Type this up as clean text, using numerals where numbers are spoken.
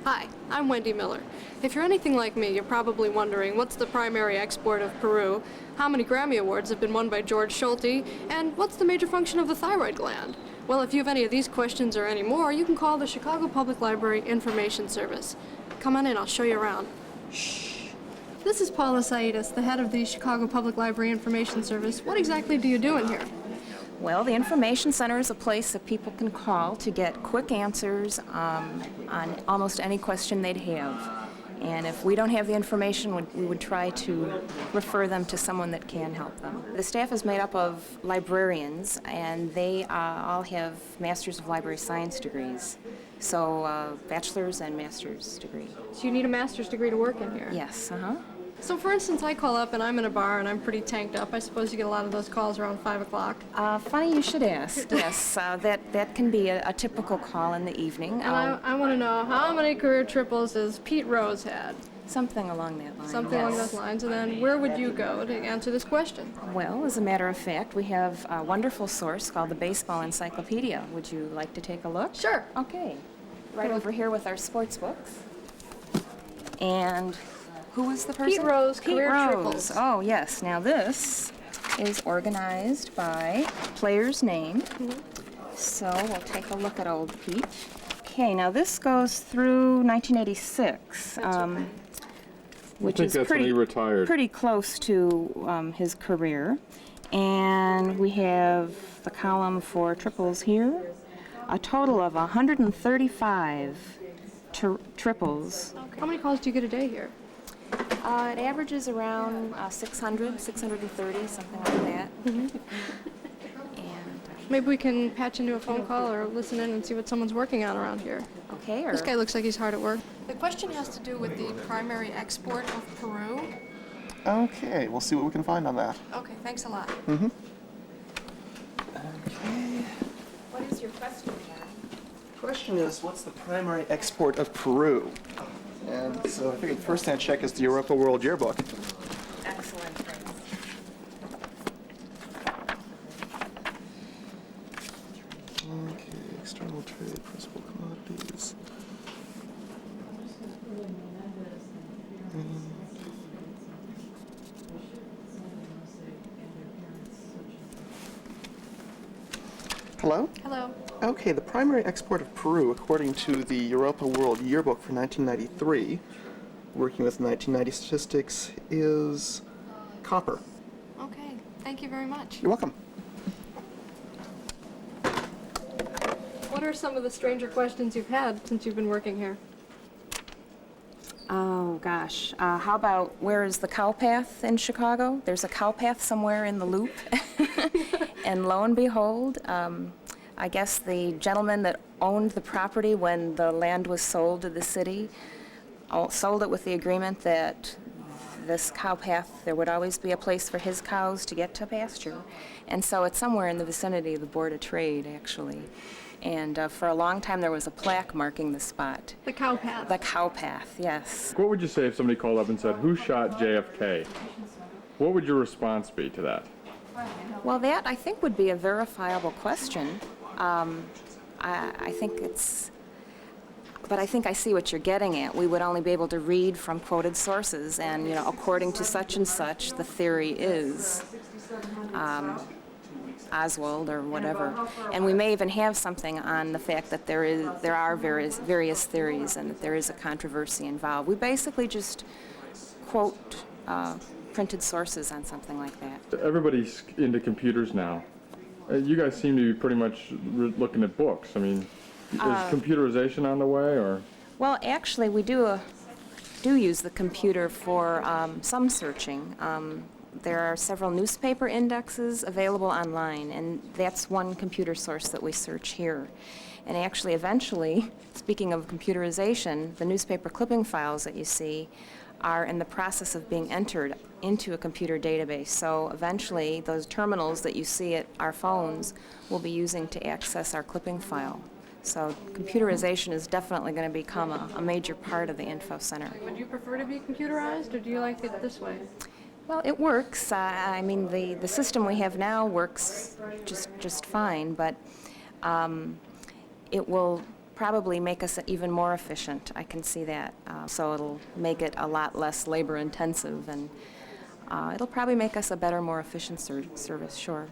Hi, I'm Wendy Miller. If you're anything like me, you're probably wondering what's the primary export of Peru, how many Grammy Awards have been won by George Schulte, and what's the major function of the thyroid gland? Well, if you have any of these questions or any more, you can call the Chicago Public Library Information Service. Come on in, I'll show you around. Shh. This is Paula Saitis, the head of the Chicago Public Library Information Service. What exactly do you do in here? Well, the Information Center is a place that people can call to get quick answers on almost any question they'd have. And if we don't have the information, we would try to refer them to someone that can help them. The staff is made up of librarians, and they all have Masters of Library Science degrees. So bachelor's and master's degree. So you need a master's degree to work in here? Yes, So for instance, I call up and I'm in a bar and I'm pretty tanked up. I suppose you get a lot of those calls around 5 o'clock. Funny you should ask. Yes, that can be a typical call in the evening. And I want to know, how many career triples has Pete Rose had? Something along that line. Something along those lines. And then where would you go to answer this question? Well, as a matter of fact, we have a wonderful source called the Baseball Encyclopedia. Would you like to take a look? Sure. Okay. Right over here with our sports books. And who was the person? Pete Rose, Pete career Rose. triples. Oh, yes. Now this is organized by player's name. So we'll take a look at old Pete. Okay, now this goes through 1986, which is that's when he retired. pretty close to his career. And we have the column for triples here. A total of 135 triples. Okay. How many calls do you get a day here? It averages around 600, 630, something like that. And Maybe we can patch into a phone call or listen in and see what someone's working on around here. okay, or This guy looks like he's hard at work. The question has to do with the primary export of Peru. Okay, we'll see what we can find on that. Okay, thanks a lot. Okay. what is your question, John? Question is, what's the primary export of Peru? And so I figured the first thing I'd check is the Europa World Yearbook. Excellent. Okay, external trade, principal commodities. Hello? Hello. Okay, the primary export of Peru, according to the Europa World Yearbook for 1993, working with 1990 statistics, is copper. Okay, thank you very much. You're welcome. What are some of the stranger questions you've had since you've been working here? Oh, gosh. How about, where is the cow path in Chicago? There's a cow path somewhere in the loop. And lo and behold, I guess the gentleman that owned the property when the land was sold to the city sold it with the agreement that this cow path, there would always be a place for his cows to get to pasture. And so it's somewhere in the vicinity of the Board of Trade, actually. And for a long time, there was a plaque marking the spot. The cow path. The cow path, yes. What would you say if somebody called up and said, "Who shot JFK?" What would your response be to that? Well, that, I think, would be a verifiable question. I think it's... But I think I see what you're getting at. We would only be able to read from quoted sources, and, you know, according to such and such, the theory is Oswald or whatever. And we may even have something on the fact that there are various theories and that there is a controversy involved. We basically just quote printed sources on something like that. Everybody's into computers now. You guys seem to be pretty much looking at books. I mean, is computerization on the way, or? Well, actually, we do use the computer for some searching. There are several newspaper indexes available online, and that's one computer source that we search here. And actually, eventually, speaking of computerization, the newspaper clipping files that you see are in the process of being entered into a computer database. So eventually, those terminals that you see at our phones will be using to access our clipping file. So computerization is definitely going to become a major part of the Info Center. Would you prefer to be computerized, or do you like it this way? Well, it works. I mean, the system we have now works just fine, but it will probably make us even more efficient. I can see that. So it'll make it a lot less labor intensive, and it'll probably make us a better, more efficient service, sure.